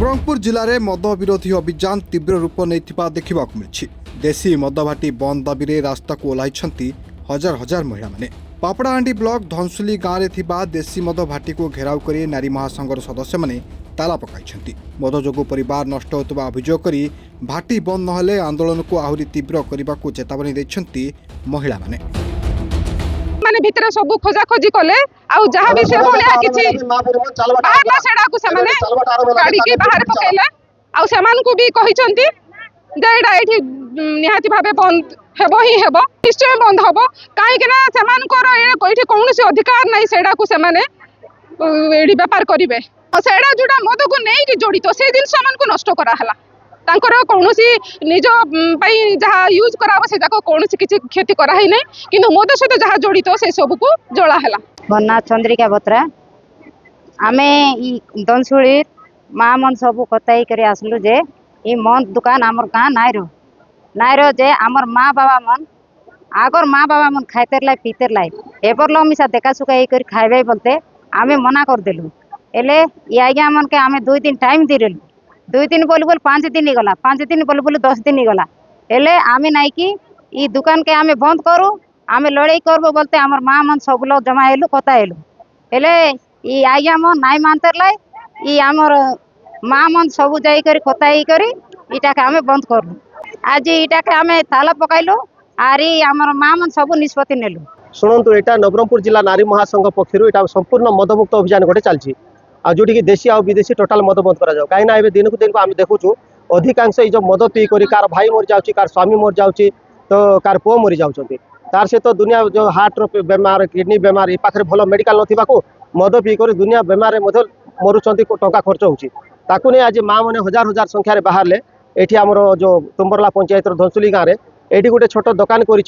नवरंगपुर जिले में मद विरोधी अभियान तीव्र रूप नहीं देखा मिली। देशी मद भाटी बंद दाबी में रास्ता को ओह्लाई हजार हजार महिला माने। पापड़ाहांडी ब्लॉक धनसुली गाँव में देशी मद भाटी को घेराव कर नारी महासंघर सदस्य मैंने ताला पकाई। मद जो परिवार नष्ट होता अभियोग कर भाटी बंद नहेले आंदोलन को आहरी तीव्र करने को चेतावनी देते महिला माने। माने भितर सब खोजा खोजी कले आउ जहां भी से बोले किछि बाहर सेडा को से माने गाड़ी के बाहर पकेले आउ समान को भी कहिसंती जे एडा एठी निहाती भाबे बंद हेबो ही हेबो निश्चय बंद हबो काहे कि ना समान को एठी कोनोसी अधिकार नै सेडा को से माने एडी व्यापार करिवे सेडा जुडा मद को नै कि जोड़ितो से दिन समान को नष्ट करा हला तांकर कौनसी निज जहाँ यूज कराब से जाको कौनसी किसी क्षति कराई नहीं किंतु मद सहित जहाँ जड़ित से सब को जला है। बन्ना चंद्रिका बत्रा आमे दनसुली माँ मन सब कताई कर आसलु जे ई मन दुकान आमर गाँ नाइरो जे आमर माँ बाबा मन आगर माँ बाबा मन खाइतर लाई पीतर लाई एबर लो मिसा देखा सुखा कर खाइबे बोलते आमे मना कर देलु एले ई आज्ञा मन के आमे 2 दिन टाइम दिलु 2 दिन बोल 5 दिन गला 5 दिन बोल 10 दिन गला एले आमे नाई कि ई दुकान के आमे बंद करू आमे लड़ाई करबो बोलते हमर माँ मन सब लोग जमा हेलु कता हेलु एले ई आज्ञा मन नाई मानतर लाई ई हमर माँ मन सब जाई कर कताई करी इटा के आमे बंद करलु आज इटा के आमे ताला पकाइलु आरी हमर माँ मन सब निष्पत्ति नेलु। शुणु एटा नवरंगपुर जिला नारी महासंघ पक्षर एटा संपूर्ण मदमुक्त अभियान गोटे चलछि आ जोटी की देशी आ विदेशी टोटाल मद बंद करा कहीं ना दिन को दिन को आम देखु अधिकांश ये मद पी कर कार भाई मरी जाऊँगी कार स्वामी मरी जाऊँगी तो कार पुओ मरी जाऊँगी तार सहित दुनिया जो हार्ट बेमार किडनी बेमार ये पाखे भल मेडिकल नथिबा को मद पी कर दुनिया बेमार मरुंट टंका खर्च होची ताकू नहीं आज माँ मैंने हजार हजार संख्यार बाहर ये आमर जो तुम्बरला पंचायत धनसुली गाँव में ये गोटे छोट दुकान कर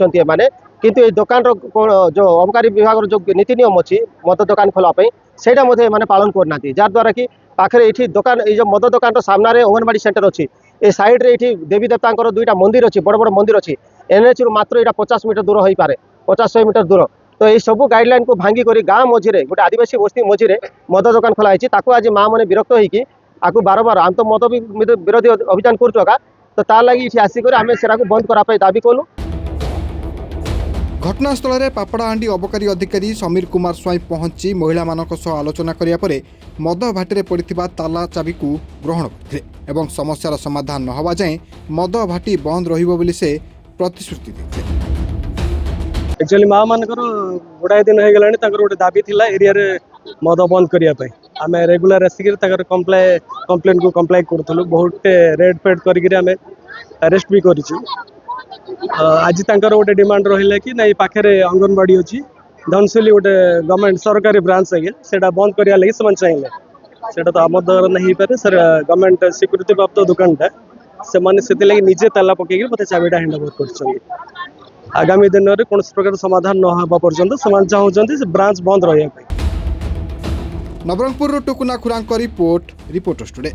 किंतु ये दुकान जो अबकारी विभाग जो नीति नियम अच्छी मद दुकान खोलने सेटा मैंने पालन करना जहाँद्वारा कि पाखे ये दुकान ये मद दुकान सामने अंगनवाड़ी सेंटर अच्छी ए साइड रे ये देवी देवता 2टा मंदिर अच्छी बड़ बड़ मंदिर अच्छी एनएच रु मात्र यहाँ 50 मीटर दूर हो पारे 50-100 मीटर दूर तो ये सब गाइडलाइन को भांगी कर गाँव मझे गोटे आदिवासी बस्ती मझे मद दुकान खोलाई आज माँ मैंने विरक्त होगी आपको बार बार आम तो मद विरोधी अभियान कर तो तार लगी ये आसिक आम से बंद कराई दाबी कलु। घटनास्थल में पापड़ाहांडी अबकारी अधिकारी समीर कुमार स्वाई पहुंची महिला मानक सह आलोचना करिया परे मद भाटी पड़ता ताला चाबी को ग्रहण करते समस्यार समाधान न हवा जाए मद भाटी बंद रहिबो बोली से प्रतिश्रुति देते। एक्चुअली माँ मानकर गुड़ाए दिन हो गला गोटे दाबी थिला एरिया रे मद बंद करने आम रेगुलर आसिक कम्प्लेन को कम्प्लाई करूँ बहुत रेड फेड करके अरेस्ट भी करूँ आज तंकर गोटे डिमांड रहा कि नहीं पाखे अंगनवाड़ी अच्छी धनसुली गोटे गवर्नमेंट सरकारी ब्रांच है सेटा बंद करने लगी से चाहिए सेटा तो आम द्वारा नहीं पारे सर गवर्नमेंट स्वीकृति प्राप्त दुकानटा से लगी निजे ताला पकईकि मत चाबिटा हैंड ओवर कर आगामी दिन में कौन प्रकार समाधान न होगा पर्यंत से चाहते ब्रांच बंद रहा। नवरंगपुर टुकुना खुरांक रिपोर्ट रिपोर्टर्स टुडे।